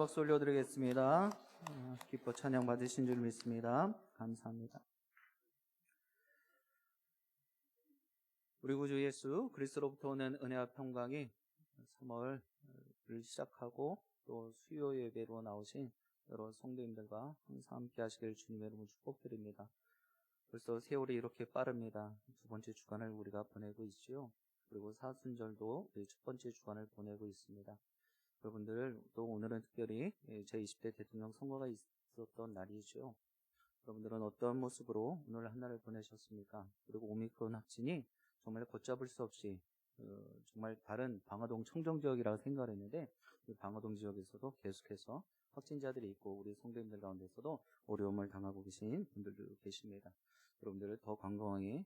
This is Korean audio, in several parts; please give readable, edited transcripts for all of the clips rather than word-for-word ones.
박수 올려드리겠습니다. 기뻐 찬양 받으신 줄 믿습니다. 감사합니다. 우리 구주 예수 그리스도로부터 오는 은혜와 평강이 3월을 시작하고 또 수요 예배로 나오신 여러 성도님들과 항상 함께 하시길 주님의 이름으로 축복드립니다. 벌써 세월이 이렇게 빠릅니다. 두 번째 주간을 우리가 보내고 있지요. 그리고 사순절도 우리 첫 번째 주간을 보내고 있습니다. 여러분들, 또 오늘은 특별히 제20대 대통령 선거가 있었던 날이죠. 여러분들은 어떤 모습으로 오늘 한 날을 보내셨습니까? 그리고 오미크론 확진이 정말 걷잡을 수 없이 정말 다른 방화동 청정 지역이라고 생각을 했는데, 그 방화동 지역에서도 계속해서 확진자들이 있고 우리 성도님들 가운데서도 어려움을 당하고 계신 분들도 계십니다. 여러분들 더 건강하게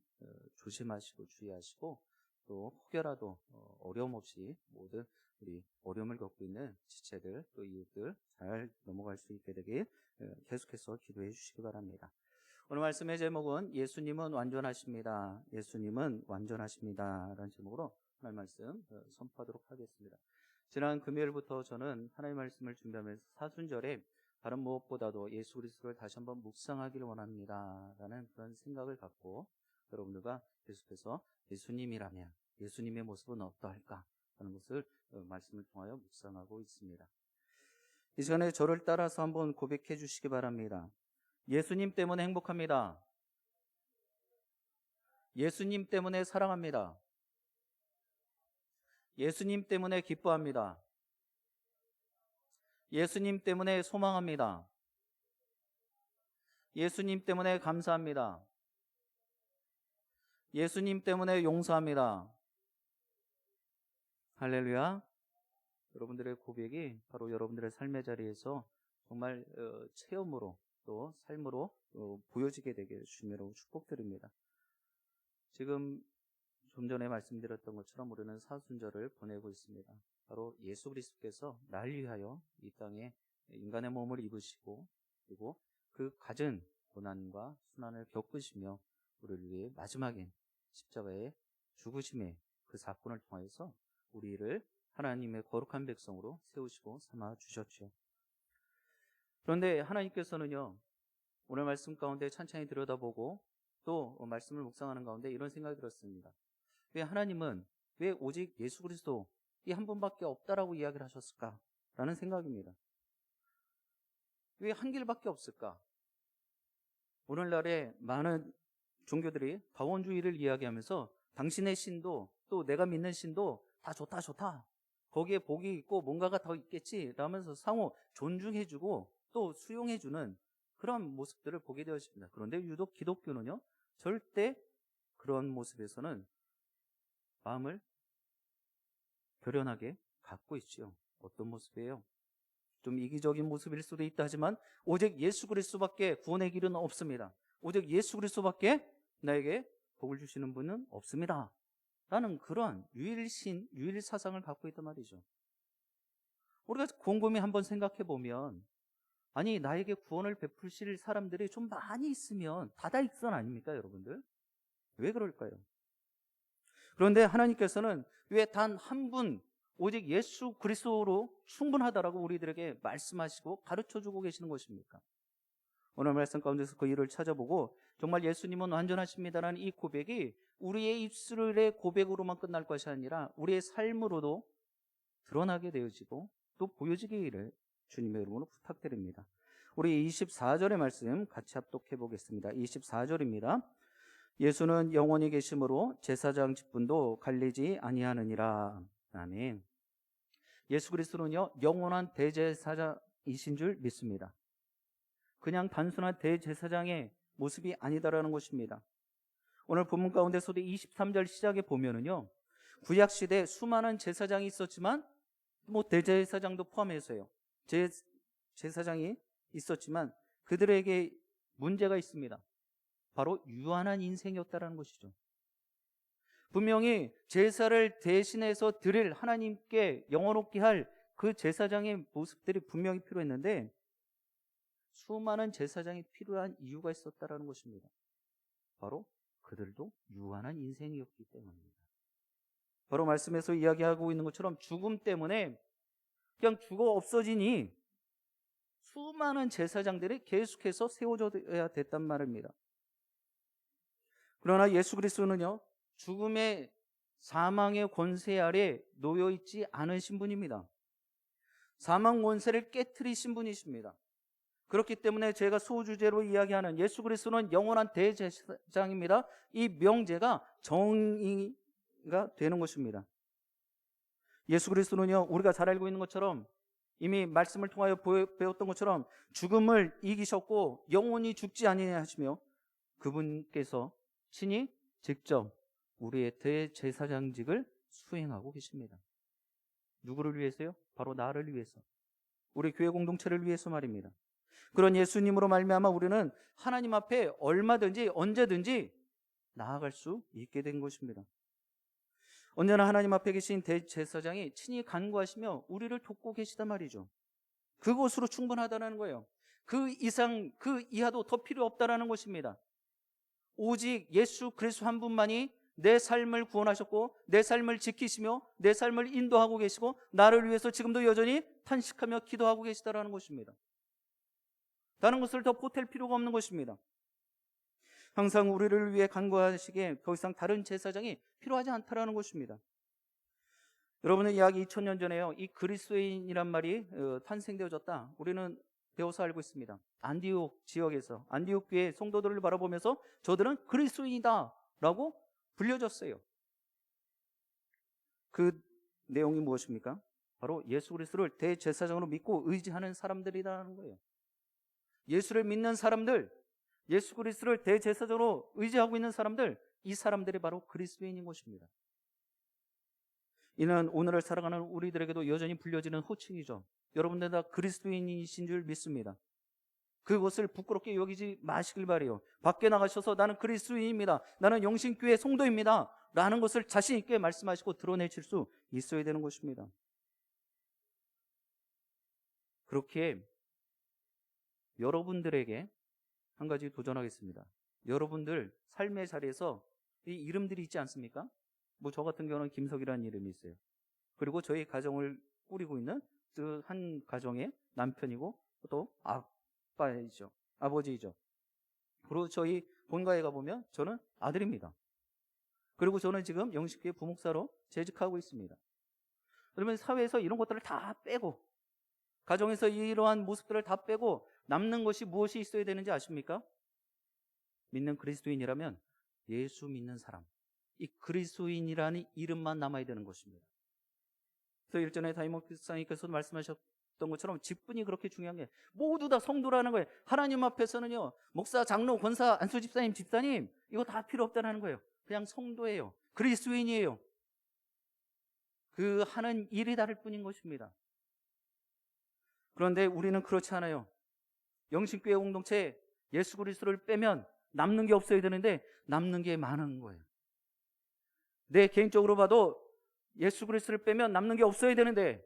조심하시고 주의하시고, 또 혹여라도 어려움 없이 모든 우리 어려움을 겪고 있는 지체들 또 이웃들 잘 넘어갈 수 있게 되길 계속해서 기도해 주시기 바랍니다. 오늘 말씀의 제목은 예수님은 완전하십니다. 예수님은 완전하십니다 라는 제목으로 하나님 말씀 선포하도록 하겠습니다. 지난 금요일부터 저는 하나님 말씀을 준비하면서 사순절에 다른 무엇보다도 예수 그리스도를 다시 한번 묵상하기를 원합니다 라는 그런 생각을 갖고 여러분들과 계속해서 예수님이라면 예수님의 모습은 어떠할까 하는 것을 말씀을 통하여 묵상하고 있습니다. 이 시간에 저를 따라서 한번 고백해 주시기 바랍니다. 예수님 때문에 행복합니다. 예수님 때문에 사랑합니다. 예수님 때문에 기뻐합니다. 예수님 때문에 소망합니다. 예수님 때문에 감사합니다. 예수님 때문에 용서합니다. 할렐루야. 여러분들의 고백이 바로 여러분들의 삶의 자리에서 정말 체험으로 또 삶으로 보여지게 되게 주님으로 축복드립니다. 지금 좀 전에 말씀드렸던 것처럼 우리는 사순절을 보내고 있습니다. 바로 예수 그리스도께서 날 위하여 이 땅에 인간의 몸을 입으시고 그리고 그 갖은 고난과 순환을 겪으시며 우리를 위해 마지막엔 십자가의 죽으심의 그 사건을 통해서 우리를 하나님의 거룩한 백성으로 세우시고 삼아 주셨죠. 그런데 하나님께서는요, 오늘 말씀 가운데 찬찬히 들여다보고 또 말씀을 묵상하는 가운데 이런 생각이 들었습니다. 왜 하나님은 왜 오직 예수 그리스도 이 한 분밖에 없다라고 이야기를 하셨을까? 라는 생각입니다. 왜 한 길밖에 없을까? 오늘날에 많은 종교들이 다원주의를 이야기하면서 당신의 신도 또 내가 믿는 신도 다 좋다. 거기에 복이 있고 뭔가가 더 있겠지 라면서 상호 존중해주고 또 수용해주는 그런 모습들을 보게 되었습니다. 그런데 유독 기독교는요, 절대 그런 모습에서는 마음을 결연하게 갖고 있지요. 어떤 모습이에요? 좀 이기적인 모습일 수도 있다 하지만 오직 예수 그리스도밖에 구원의 길은 없습니다. 오직 예수 그리스도밖에 나에게 복을 주시는 분은 없습니다 라는 그런 유일신, 유일사상을 갖고 있단 말이죠. 우리가 곰곰이 한번 생각해 보면, 아니 나에게 구원을 베푸실 사람들이 좀 많이 있으면 다다익선 아닙니까 여러분들? 왜 그럴까요? 그런데 하나님께서는 왜 단 한 분 오직 예수 그리스도로 충분하다라고 우리들에게 말씀하시고 가르쳐주고 계시는 것입니까? 오늘 말씀 가운데서 그 이유를 찾아보고 정말 예수님은 완전하십니다라는 이 고백이 우리의 입술의 고백으로만 끝날 것이 아니라 우리의 삶으로도 드러나게 되어지고 또 보여지기를 주님의 이름으로 부탁드립니다. 우리 24절의 말씀 같이 합독해 보겠습니다. 24절입니다. 예수는 영원히 계심으로 제사장 직분도 갈리지 아니하느니라. 아멘. 예수 그리스도는요, 영원한 대제사장이신 줄 믿습니다. 그냥 단순한 대제사장의 모습이 아니다라는 것입니다. 오늘 본문 가운데서도 23절 시작에 보면은요, 구약시대에 수많은 제사장이 있었지만 대제사장도 포함해서요, 제사장이 있었지만 그들에게 문제가 있습니다. 바로 유한한 인생이었다라는 것이죠. 분명히 제사를 대신해서 드릴 하나님께 영원롭게 할 그 제사장의 모습들이 분명히 필요했는데 수많은 제사장이 필요한 이유가 있었다라는 것입니다. 바로 그들도 유한한 인생이었기 때문입니다. 바로 말씀에서 이야기하고 있는 것처럼 죽음 때문에 그냥 죽어 없어지니 수많은 제사장들이 계속해서 세워져야 됐단 말입니다. 그러나 예수 그리스도는요, 죽음의 사망의 권세 아래 놓여 있지 않으신 분입니다. 사망 권세를 깨트리신 분이십니다. 그렇기 때문에 제가 소주제로 이야기하는 예수 그리스도는 영원한 대제사장입니다. 이 명제가 정의가 되는 것입니다. 예수 그리스도는요, 우리가 잘 알고 있는 것처럼, 이미 말씀을 통하여 배웠던 것처럼 죽음을 이기셨고 영원히 죽지 아니하냐 하시며, 그분께서 친히 직접 우리의 대제사장직을 수행하고 계십니다. 누구를 위해서요? 바로 나를 위해서, 우리 교회 공동체를 위해서 말입니다. 그런 예수님으로 말미암아 우리는 하나님 앞에 얼마든지 언제든지 나아갈 수 있게 된 것입니다. 언제나 하나님 앞에 계신 대제사장이 친히 간구하시며 우리를 돕고 계시단 말이죠. 그것으로 충분하다는 거예요. 그 이상, 그 이하도 더 필요 없다는 것입니다. 오직 예수 그리스도 한 분만이 내 삶을 구원하셨고 내 삶을 지키시며 내 삶을 인도하고 계시고 나를 위해서 지금도 여전히 탄식하며 기도하고 계시다는 것입니다. 다른 것을 더 보탤 필요가 없는 것입니다. 항상 우리를 위해 간구하시기에 더 이상 다른 제사장이 필요하지 않다는 것입니다. 여러분은 약 2000년 전에요, 이 그리스도인이란 말이 탄생되어졌다, 우리는 배워서 알고 있습니다. 안디옥 지역에서, 안디옥 교회 성도들을 바라보면서 저들은 그리스도인이다 라고 불려졌어요. 그 내용이 무엇입니까? 바로 예수 그리스도를 대제사장으로 믿고 의지하는 사람들이라는 거예요. 예수를 믿는 사람들, 예수 그리스도를 대제사장으로 의지하고 있는 사람들, 이 사람들이 바로 그리스도인인 것입니다. 이는 오늘을 살아가는 우리들에게도 여전히 불려지는 호칭이죠. 여러분들 다 그리스도인이신 줄 믿습니다. 그것을 부끄럽게 여기지 마시길 바라요. 밖에 나가셔서 나는 그리스도인입니다, 나는 영신교회 성도입니다 라는 것을 자신 있게 말씀하시고 드러내실 수 있어야 되는 것입니다. 그렇게 여러분들에게 한 가지 도전하겠습니다. 여러분들 삶의 자리에서 이 이름들이 있지 않습니까? 뭐 저 같은 경우는 김석이라는 이름이 있어요. 그리고 저희 가정을 꾸리고 있는 그 한 가정의 남편이고 또 아빠이죠, 아버지이죠. 그리고 저희 본가에 가보면 저는 아들입니다. 그리고 저는 지금 영식교회 부목사로 재직하고 있습니다. 그러면 사회에서 이런 것들을 다 빼고, 가정에서 이러한 모습들을 다 빼고 남는 것이 무엇이 있어야 되는지 아십니까? 믿는 그리스도인이라면 예수 믿는 사람, 이 그리스도인이라는 이름만 남아야 되는 것입니다. 그래서 일전에 담임 목사님께서 말씀하셨던 것처럼 직분이 그렇게 중요한 게, 모두 다 성도라는 거예요. 하나님 앞에서는요, 목사, 장로, 권사, 안수 집사님, 집사님 이거 다 필요 없다는 거예요. 그냥 성도예요. 그리스도인이에요. 그 하는 일이 다를 뿐인 것입니다. 그런데 우리는 그렇지 않아요. 영신교회 공동체 예수 그리스도를 빼면 남는 게 없어야 되는데 남는 게 많은 거예요. 내 개인적으로 봐도 예수 그리스도를 빼면 남는 게 없어야 되는데,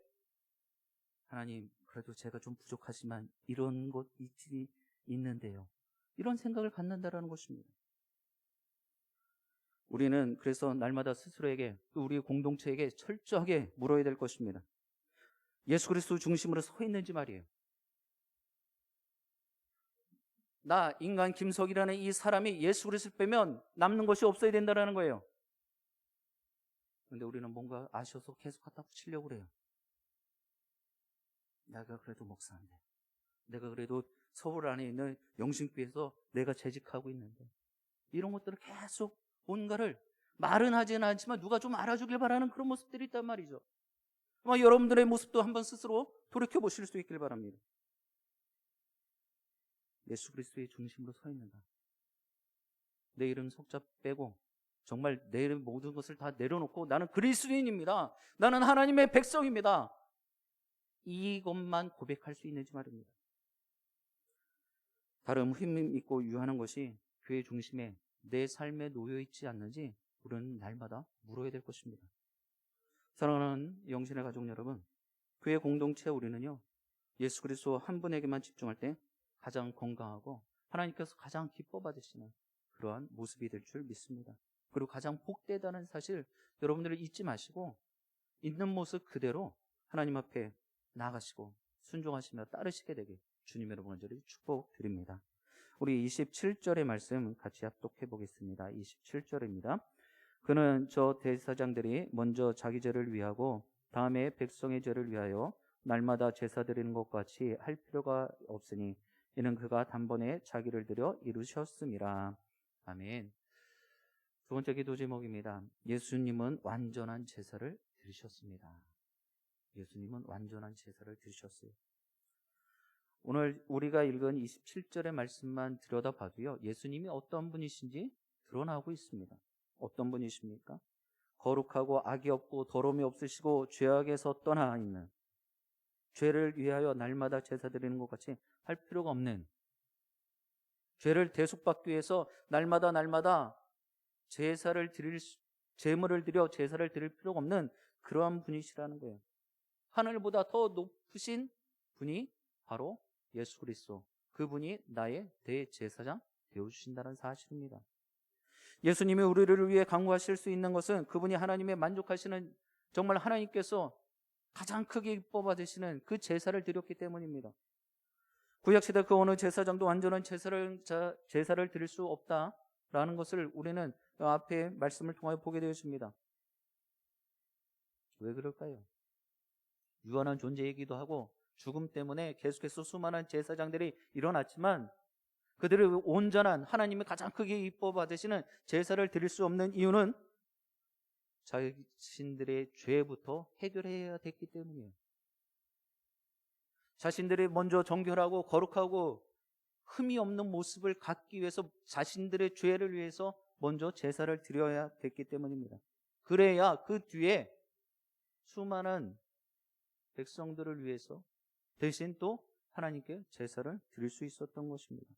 하나님 그래도 제가 좀 부족하지만 이런 것 있는데요, 이런 생각을 갖는다라는 것입니다. 우리는 그래서 날마다 스스로에게, 또 우리 공동체에게 철저하게 물어야 될 것입니다. 예수 그리스도 중심으로 서 있는지 말이에요. 나 인간 김석이라는 이 사람이 예수 그리스도를 빼면 남는 것이 없어야 된다는 거예요. 그런데 우리는 뭔가 아쉬워서 계속 갖다 붙이려고 그래요. 내가 그래도 목사인데, 내가 그래도 서울 안에 있는 영신교회에서 내가 재직하고 있는데, 이런 것들을 계속 뭔가를 말은 하지는 않지만 누가 좀 알아주길 바라는 그런 모습들이 있단 말이죠. 아마 여러분들의 모습도 한번 스스로 돌이켜보실 수 있길 바랍니다. 예수 그리스도의 중심으로 서 있는가? 내 이름 석자 빼고 정말 내 이름 모든 것을 다 내려놓고 나는 그리스도인입니다, 나는 하나님의 백성입니다, 이것만 고백할 수 있는지 말입니다. 다른 힘 있고 유하는 것이 교회 중심에 내 삶에 놓여있지 않는지 우리는 날마다 물어야 될 것입니다. 사랑하는 영신의 가족 여러분, 교회 공동체 우리는요, 예수 그리스도 한 분에게만 집중할 때 가장 건강하고 하나님께서 가장 기뻐 받으시는 그러한 모습이 될 줄 믿습니다. 그리고 가장 복되다는 사실 여러분들을 잊지 마시고 있는 모습 그대로 하나님 앞에 나아가시고 순종하시며 따르시게 되길 주님 여러분 간절히 축복드립니다. 우리 27절의 말씀 같이 합독해 보겠습니다. 27절입니다. 그는 저 대제사장들이 먼저 자기 죄를 위하고 다음에 백성의 죄를 위하여 날마다 제사 드리는 것 같이 할 필요가 없으니 이는 그가 단번에 자기를 들여 이루셨음이라. 아멘. 두 번째 기도 제목입니다. 예수님은 완전한 제사를 드리셨습니다. 예수님은 완전한 제사를 드리셨어요. 오늘 우리가 읽은 27절의 말씀만 들여다봐도요, 예수님이 어떤 분이신지 드러나고 있습니다. 어떤 분이십니까? 거룩하고 악이 없고 더러움이 없으시고 죄악에서 떠나 있는, 죄를 위하여 날마다 제사 드리는 것 같이 할 필요가 없는, 죄를 대속받기 위해서 날마다 제물을 드려 제사를 드릴 필요가 없는 그러한 분이시라는 거예요. 하늘보다 더 높으신 분이 바로 예수 그리스도, 그분이 나의 대제사장 되어주신다는 사실입니다. 예수님이 우리를 위해 강구하실 수 있는 것은 그분이 하나님의 만족하시는, 정말 하나님께서 가장 크게 기뻐 받으시는 그 제사를 드렸기 때문입니다. 구약시대 그 어느 제사장도 완전한 제사를 드릴 수 없다라는 것을 우리는 앞에 말씀을 통하여 보게 되었습니다. 왜 그럴까요? 유한한 존재이기도 하고 죽음 때문에 계속해서 수많은 제사장들이 일어났지만 그들의 온전한, 하나님이 가장 크게 기뻐 받으시는 제사를 드릴 수 없는 이유는 자신들의 죄부터 해결해야 됐기 때문이에요. 자신들이 먼저 정결하고 거룩하고 흠이 없는 모습을 갖기 위해서 자신들의 죄를 위해서 먼저 제사를 드려야 됐기 때문입니다. 그래야 그 뒤에 수많은 백성들을 위해서 대신 또 하나님께 제사를 드릴 수 있었던 것입니다.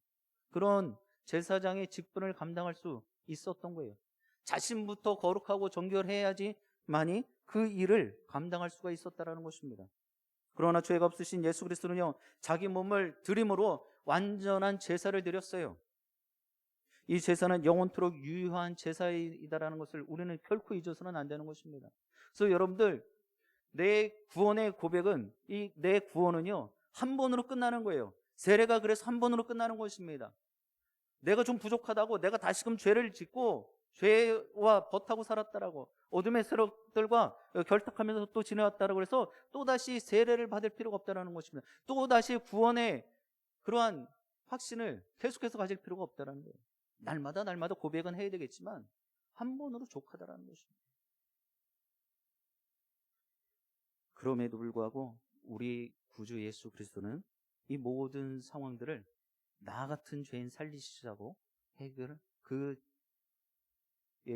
그런 제사장의 직분을 감당할 수 있었던 거예요. 자신부터 거룩하고 정결해야지만이 그 일을 감당할 수가 있었다라는 것입니다. 그러나 죄가 없으신 예수 그리스도는요, 자기 몸을 드림으로 완전한 제사를 드렸어요. 이 제사는 영원토록 유효한 제사이다라는 것을 우리는 결코 잊어서는 안 되는 것입니다. 그래서 여러분들, 내 구원의 고백은, 내 구원은요, 한 번으로 끝나는 거예요. 세례가 그래서 한 번으로 끝나는 것입니다. 내가 좀 부족하다고, 내가 다시금 죄를 짓고 죄와 벗하고 살았다라고, 어둠의 세력들과 결탁하면서 또 지내왔다라고 해서 또다시 세례를 받을 필요가 없다라는 것입니다. 또다시 구원의 그러한 확신을 계속해서 가질 필요가 없다라는 거예요. 날마다 고백은 해야 되겠지만 한 번으로 족하다라는 것입니다. 그럼에도 불구하고 우리 구주 예수 그리스도는 이 모든 상황들을 나 같은 죄인 살리시자고 그의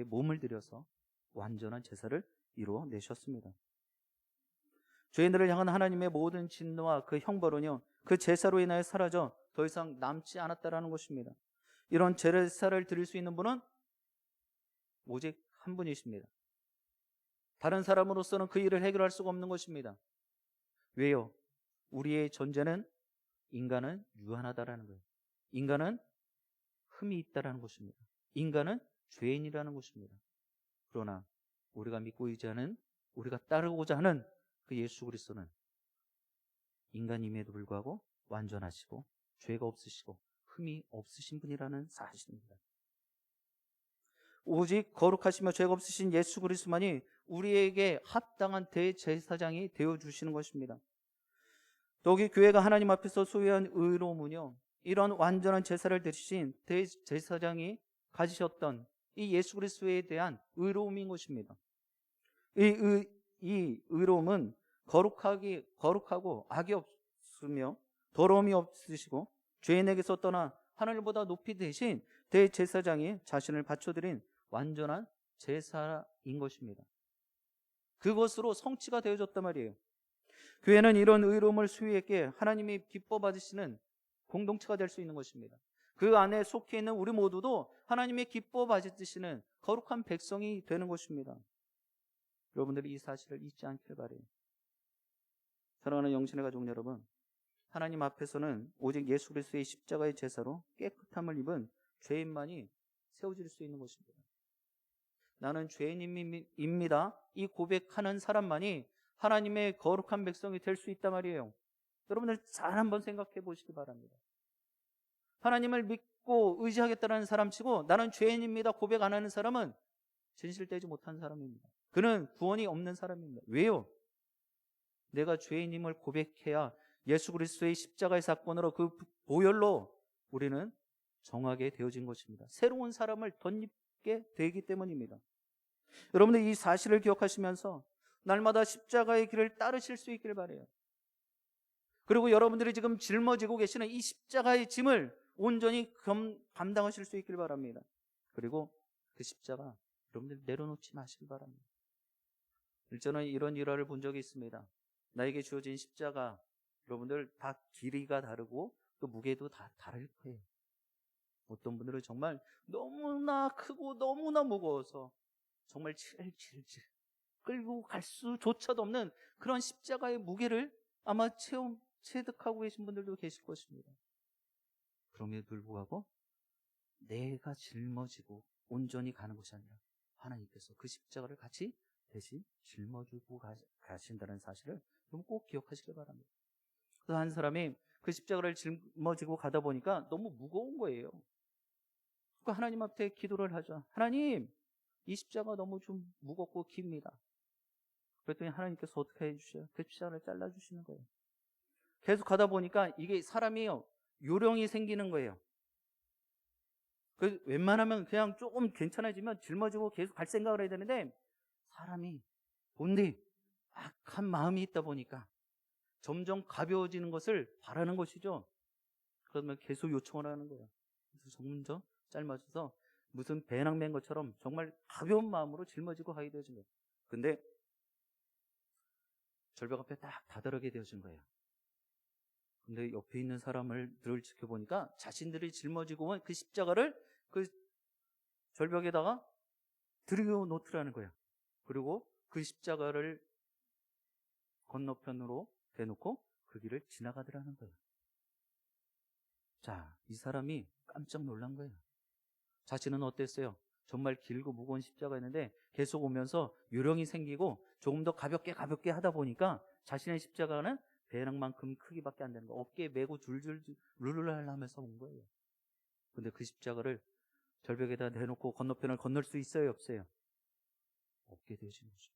몸을 들여서 완전한 제사를 이루어내셨습니다. 죄인들을 향한 하나님의 모든 진노와 그 형벌은요, 그 제사로 인하여 사라져 더 이상 남지 않았다라는 것입니다. 이런 제사를 드릴 수 있는 분은 오직 한 분이십니다. 다른 사람으로서는 그 일을 해결할 수가 없는 것입니다. 왜요? 우리의 존재는, 인간은 유한하다라는 거예요. 인간은 흠이 있다라는 것입니다. 인간은 죄인이라는 것입니다. 그러나 우리가 믿고 의지하는, 우리가 따르고자 하는 그 예수 그리스도는 인간임에도 불구하고 완전하시고 죄가 없으시고 흠이 없으신 분이라는 사실입니다. 오직 거룩하시며 죄가 없으신 예수 그리스도만이 우리에게 합당한 대제사장이 되어주시는 것입니다. 더욱이 교회가 하나님 앞에서 소유한 의로움은요, 이런 완전한 제사를 드리신 대제사장이 가지셨던 이 예수 그리스도에 대한 의로움인 것입니다. 이 의로움은 거룩하고 악이 없으며 더러움이 없으시고 죄인에게서 떠나 하늘보다 높이 되신 대제사장이 자신을 바쳐드린 완전한 제사인 것입니다. 그것으로 성취가 되어졌단 말이에요. 교회는 이런 의로움을 소유했기에 하나님이 기뻐 받으시는 공동체가 될 수 있는 것입니다. 그 안에 속해 있는 우리 모두도 하나님의 기뻐 받으시는 거룩한 백성이 되는 것입니다. 여러분들이 이 사실을 잊지 않길 바라요. 사랑하는 영신의 가족 여러분, 하나님 앞에서는 오직 예수 그리스도의 십자가의 제사로 깨끗함을 입은 죄인만이 세워질 수 있는 것입니다. 나는 죄인입니다. 이 고백하는 사람만이 하나님의 거룩한 백성이 될 수 있단 말이에요. 여러분들 잘 한번 생각해 보시기 바랍니다. 하나님을 믿고 의지하겠다는 사람 치고 나는 죄인입니다 고백 안 하는 사람은 진실되지 못한 사람입니다. 그는 구원이 없는 사람입니다. 왜요? 내가 죄인임을 고백해야 예수 그리스도의 십자가의 사건으로 그 보혈로 우리는 정하게 되어진 것입니다. 새로운 사람을 덧입게 되기 때문입니다. 여러분들 이 사실을 기억하시면서 날마다 십자가의 길을 따르실 수 있길 바라요. 그리고 여러분들이 지금 짊어지고 계시는 이 십자가의 짐을 온전히 감당하실 수 있길 바랍니다. 그리고 그 십자가 여러분들 내려놓지 마시길 바랍니다. 저는 이런 일화를 본 적이 있습니다. 나에게 주어진 십자가 여러분들 다 길이가 다르고 또 무게도 다 다를 거예요. 어떤 분들은 정말 너무나 크고 너무나 무거워서 정말 질질질 끌고 갈 수조차도 없는 그런 십자가의 무게를 아마 체득하고 계신 분들도 계실 것입니다. 그럼에도 불구하고 내가 짊어지고 온전히 가는 것이 아니라 하나님께서 그 십자가를 같이 대신 짊어지고 가신다는 사실을 꼭 기억하시길 바랍니다. 그래서 한 사람이 그 십자가를 짊어지고 가다 보니까 너무 무거운 거예요. 그러니까 하나님 앞에 기도를 하죠. 하나님, 이 십자가 너무 좀 무겁고 깁니다. 그랬더니 하나님께서 어떻게 해주셔요? 그 십자가를 잘라주시는 거예요. 계속 가다 보니까 이게 사람이요, 요령이 생기는 거예요. 웬만하면 그냥 조금 괜찮아지면 짊어지고 계속 갈 생각을 해야 되는데 사람이 본디 악한 마음이 있다 보니까 점점 가벼워지는 것을 바라는 것이죠. 그러면 계속 요청을 하는 거예요. 그래서 점점 짧아져서 무슨 배낭 맨 것처럼 정말 가벼운 마음으로 짊어지고 가게 되어진 거예요. 근데 절벽 앞에 딱 다다르게 되어진 거예요. 근데 옆에 있는 사람들을 지켜보니까 자신들이 짊어지고 온 그 십자가를 그 절벽에다가 들여놓더라는 거예요. 그리고 그 십자가를 건너편으로 대놓고 그 길을 지나가더라는 거예요. 자, 이 사람이 깜짝 놀란 거예요. 자신은 어땠어요? 정말 길고 무거운 십자가였는데 계속 오면서 요령이 생기고 조금 더 가볍게 하다 보니까 자신의 십자가는 배낭만큼 크기밖에 안 되는 거예요. 어깨에 메고 줄줄 룰루랄 하면서 온 거예요. 근데 그 십자가를 절벽에다 대놓고 건너편을 건널 수 있어요, 없어요? 없게 되어진 것입니다.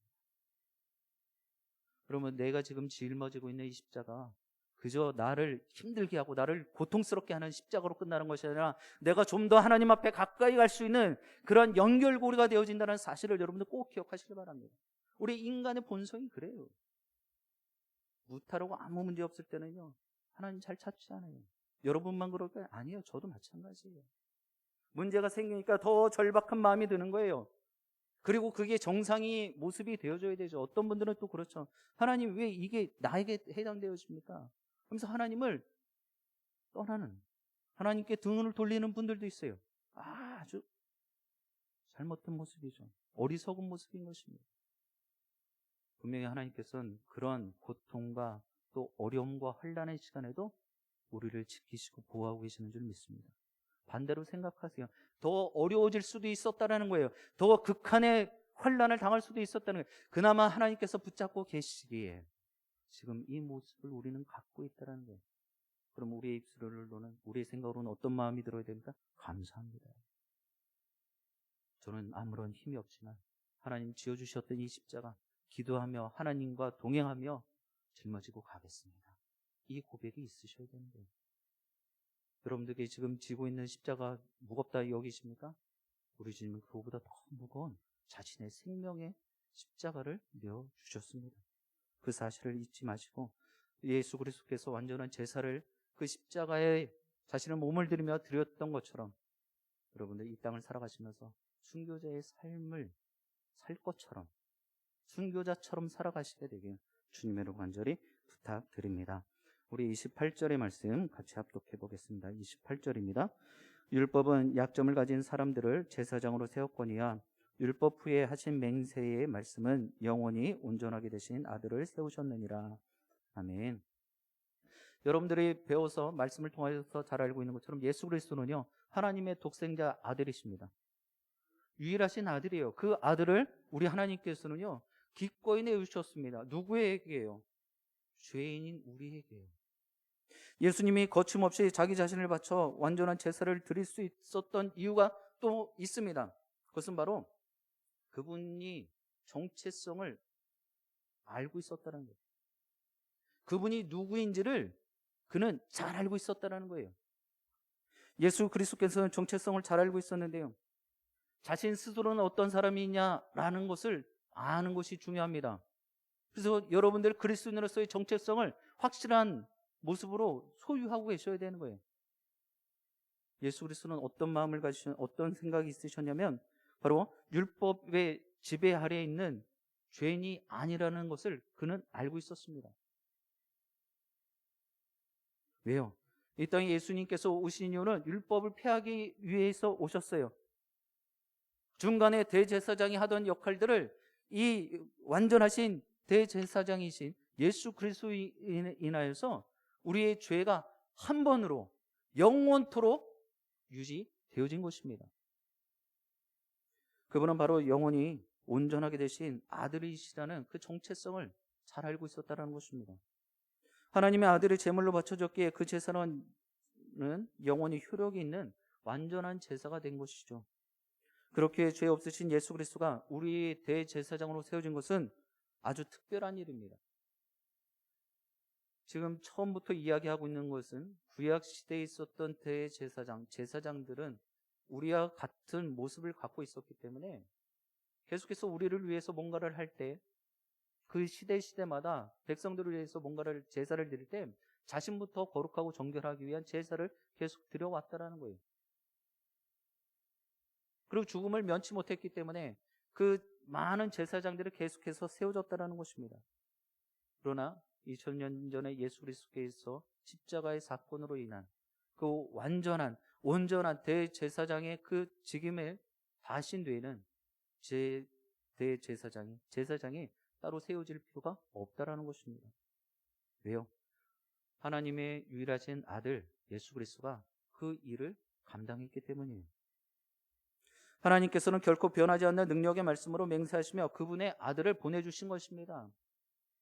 그러면 내가 지금 짊어지고 있는 이 십자가 그저 나를 힘들게 하고 나를 고통스럽게 하는 십자가로 끝나는 것이 아니라 내가 좀 더 하나님 앞에 가까이 갈 수 있는 그런 연결고리가 되어진다는 사실을 여러분들 꼭 기억하시기 바랍니다. 우리 인간의 본성이 그래요. 무탈하고 아무 문제 없을 때는요, 하나님 잘 찾지 않아요. 여러분만 그럴까요? 아니에요. 저도 마찬가지예요. 문제가 생기니까 더 절박한 마음이 드는 거예요. 그리고 그게 정상이 모습이 되어줘야 되죠. 어떤 분들은 또 그렇죠. 하나님 왜 이게 나에게 해당되어집니까? 그러면서 하나님을 떠나는, 하나님께 등을 돌리는 분들도 있어요. 아주 잘못된 모습이죠. 어리석은 모습인 것입니다. 분명히 하나님께서는 그런 고통과 또 어려움과 환난의 시간에도 우리를 지키시고 보호하고 계시는 줄 믿습니다. 반대로 생각하세요. 더 어려워질 수도 있었다는 거예요. 더 극한의 환난을 당할 수도 있었다는 거예요. 그나마 하나님께서 붙잡고 계시기에 지금 이 모습을 우리는 갖고 있다는 거예요. 그럼 우리의 입술로는, 우리의 생각으로는 어떤 마음이 들어야 됩니까? 감사합니다. 저는 아무런 힘이 없지만 하나님 지어주셨던 이 십자가 기도하며 하나님과 동행하며 짊어지고 가겠습니다. 이 고백이 있으셔야 되는 거예요. 여러분들께 지금 지고 있는 십자가 무겁다 여기십니까? 우리 주님은 그거보다 더 무거운 자신의 생명의 십자가를 내어주셨습니다. 그 사실을 잊지 마시고 예수 그리스도께서 완전한 제사를 그 십자가에 자신의 몸을 들이며 드렸던 것처럼 여러분들 이 땅을 살아가시면서 순교자의 삶을 살 것처럼 순교자처럼 살아가시게 되길 주님으로 간절히 부탁드립니다. 우리 28절의 말씀 같이 합독해 보겠습니다. 28절입니다. 율법은 약점을 가진 사람들을 제사장으로 세웠거니와 율법 후에 하신 맹세의 말씀은 영원히 온전하게 되신 아들을 세우셨느니라. 아멘. 여러분들이 배워서 말씀을 통해서 잘 알고 있는 것처럼 예수 그리스도는요, 하나님의 독생자 아들이십니다. 유일하신 아들이에요. 그 아들을 우리 하나님께서는요, 기꺼이 내주셨습니다. 누구에게요? 죄인인 우리에게요. 예수님이 거침없이 자기 자신을 바쳐 완전한 제사를 드릴 수 있었던 이유가 또 있습니다. 그것은 바로 그분이 정체성을 알고 있었다는 거예요. 그분이 누구인지를 그는 잘 알고 있었다는 거예요. 예수 그리스도께서는 정체성을 잘 알고 있었는데요. 자신 스스로는 어떤 사람이냐라는 것을 아는 것이 중요합니다. 그래서 여러분들 그리스도인으로서의 정체성을 확실한 모습으로 소유하고 계셔야 되는 거예요. 예수 그리스도는 어떤 마음을 어떤 생각이 있으셨냐면 바로 율법의 지배 아래에 있는 죄인이 아니라는 것을 그는 알고 있었습니다. 왜요? 이 땅에 예수님께서 오신 이유는 율법을 폐하기 위해서 오셨어요. 중간에 대제사장이 하던 역할들을 이 완전하신 대제사장이신 예수 그리스도에 인하여서 우리의 죄가 한 번으로 영원토록 유지되어진 것입니다. 그분은 바로 영원히 온전하게 되신 아들이시라는 그 정체성을 잘 알고 있었다는 것입니다. 하나님의 아들이 제물로 바쳐졌기에 그 제사는 영원히 효력이 있는 완전한 제사가 된 것이죠. 그렇게 죄 없으신 예수 그리스도가 우리의 대제사장으로 세워진 것은 아주 특별한 일입니다. 지금 처음부터 이야기하고 있는 것은 구약 시대에 있었던 제사장들은 우리와 같은 모습을 갖고 있었기 때문에 계속해서 우리를 위해서 뭔가를 할 때 그 시대마다 백성들을 위해서 뭔가를 제사를 드릴 때 자신부터 거룩하고 정결하기 위한 제사를 계속 드려왔다라는 거예요. 그리고 죽음을 면치 못했기 때문에 그 많은 제사장들을 계속해서 세워졌다라는 것입니다. 그러나 2000년 전에 예수 그리스도께서 십자가의 사건으로 인한 그 온전한 대제사장의 그 직임에 다신 뒤에는 제사장이 따로 세워질 필요가 없다라는 것입니다. 왜요? 하나님의 유일하신 아들 예수 그리스도가 그 일을 감당했기 때문이에요. 하나님께서는 결코 변하지 않는 능력의 말씀으로 맹세하시며 그분의 아들을 보내주신 것입니다.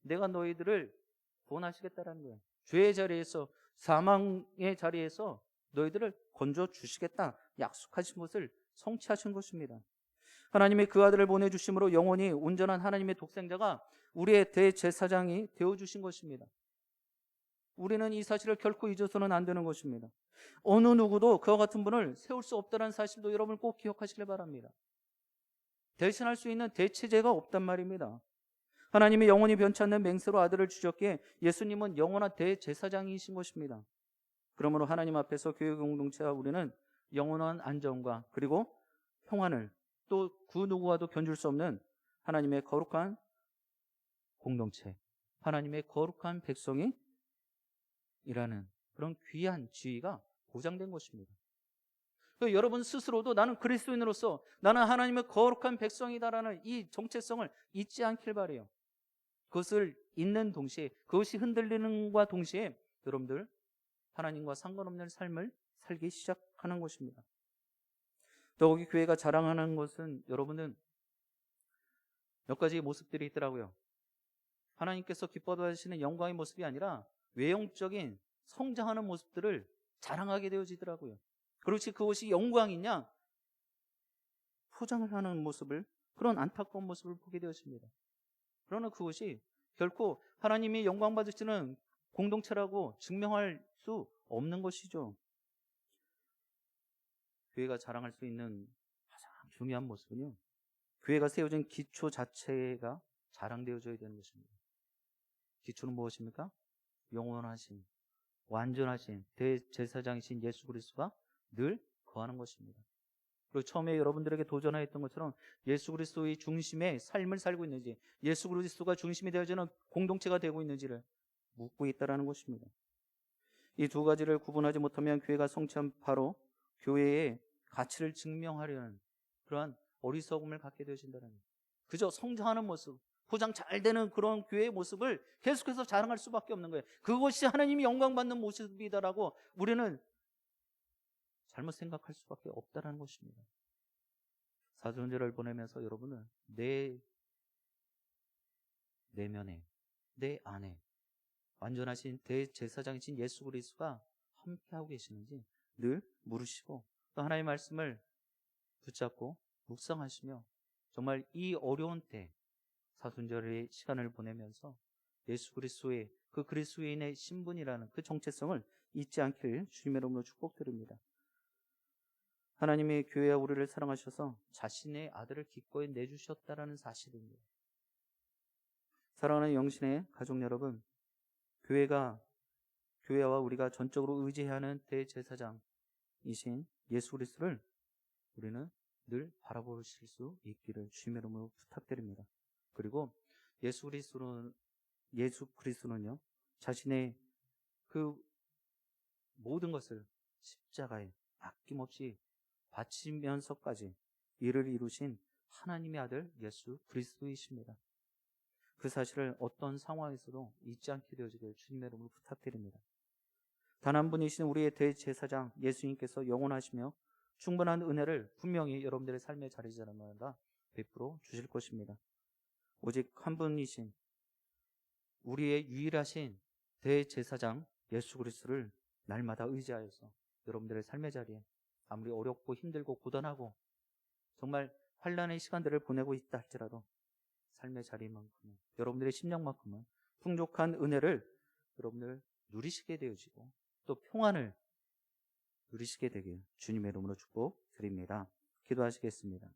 내가 너희들을 구원하시겠다라는 거예요. 죄의 자리에서, 사망의 자리에서 너희들을 건져주시겠다 약속하신 것을 성취하신 것입니다. 하나님이 그 아들을 보내주심으로 영원히 온전한 하나님의 독생자가 우리의 대제사장이 되어주신 것입니다. 우리는 이 사실을 결코 잊어서는 안 되는 것입니다. 어느 누구도 그와 같은 분을 세울 수 없다는 사실도 여러분 꼭 기억하시길 바랍니다. 대신할 수 있는 대체제가 없단 말입니다. 하나님이 영원히 변치 않는 맹세로 아들을 주셨기에 예수님은 영원한 대제사장이신 것입니다. 그러므로 하나님 앞에서 교회 공동체와 우리는 영원한 안정과 그리고 평안을 또 그 누구와도 견줄 수 없는 하나님의 거룩한 공동체, 하나님의 거룩한 백성이 이라는 그런 귀한 지위가 보장된 것입니다. 여러분 스스로도 나는 그리스도인으로서 나는 하나님의 거룩한 백성이다라는 이 정체성을 잊지 않길 바라요. 그것을 잊는 동시에 그것이 흔들리는과 동시에 여러분들 하나님과 상관없는 삶을 살기 시작하는 것입니다. 더욱이 교회가 자랑하는 것은 여러분은 몇 가지 모습들이 있더라고요. 하나님께서 기뻐하시는 영광의 모습이 아니라 외형적인 성장하는 모습들을 자랑하게 되어지더라고요. 그렇지 그것이 영광이냐? 포장을 하는 모습을, 그런 안타까운 모습을 보게 되었습니다. 그러나 그것이 결코 하나님이 영광 받으시는 공동체라고 증명할 수 없는 것이죠. 교회가 자랑할 수 있는 가장 중요한 모습은요, 교회가 세워진 기초 자체가 자랑되어져야 되는 것입니다. 기초는 무엇입니까? 영원하신, 완전하신 대제사장이신 예수 그리스도가 늘 거하는 것입니다. 그리고 처음에 여러분들에게 도전하였던 것처럼 예수 그리스도의 중심의 삶을 살고 있는지, 예수 그리스도가 중심이 되어지는 공동체가 되고 있는지를 묻고 있다는 것입니다. 이 두 가지를 구분하지 못하면 교회가 성취한 바로 교회의 가치를 증명하려는 그러한 어리석음을 갖게 되어진다는 거예요. 그저 성장하는 모습, 포장 잘 되는 그런 교회의 모습을 계속해서 자랑할 수밖에 없는 거예요. 그것이 하나님이 영광받는 모습이다라고 우리는 잘못 생각할 수밖에 없다는 것입니다. 사도행전을 보내면서 여러분은 내 내면에, 내 안에 완전하신 대제사장이신 예수 그리스도가 함께하고 계시는지 늘 물으시고, 또 하나님의 말씀을 붙잡고 묵상하시며 정말 이 어려운 때 사순절의 시간을 보내면서 예수 그리스도의 그 그리스도인의 신분이라는 그 정체성을 잊지 않기를 주님의 이름으로 축복드립니다. 하나님이 교회와 우리를 사랑하셔서 자신의 아들을 기꺼이 내주셨다라는 사실입니다. 사랑하는 영신의 가족 여러분, 교회와 우리가 전적으로 의지해야 하는 대제사장이신 예수 그리스도를 우리는 늘 바라보실 수 있기를 주님의 이름으로 부탁드립니다. 그리고 예수 그리스도는요, 자신의 그 모든 것을 십자가에 아낌없이 바치면서까지 이를 이루신 하나님의 아들 예수 그리스도이십니다. 그 사실을 어떤 상황에서도 잊지 않게 되어지길 주님의 이름으로 부탁드립니다. 단 한 분이신 우리의 대제사장 예수님께서 영원하시며 충분한 은혜를 분명히 여러분들의 삶의 자리자마다 베풀어 주실 것입니다. 오직 한 분이신 우리의 유일하신 대제사장 예수 그리스도를 날마다 의지하여서 여러분들의 삶의 자리에 아무리 어렵고 힘들고 고단하고 정말 환난의 시간들을 보내고 있다 할지라도 삶의 자리만큼은, 여러분들의 심령만큼은 풍족한 은혜를 여러분들 누리시게 되어지고 또 평안을 누리시게 되길 주님의 이름으로 축복드립니다. 기도하시겠습니다.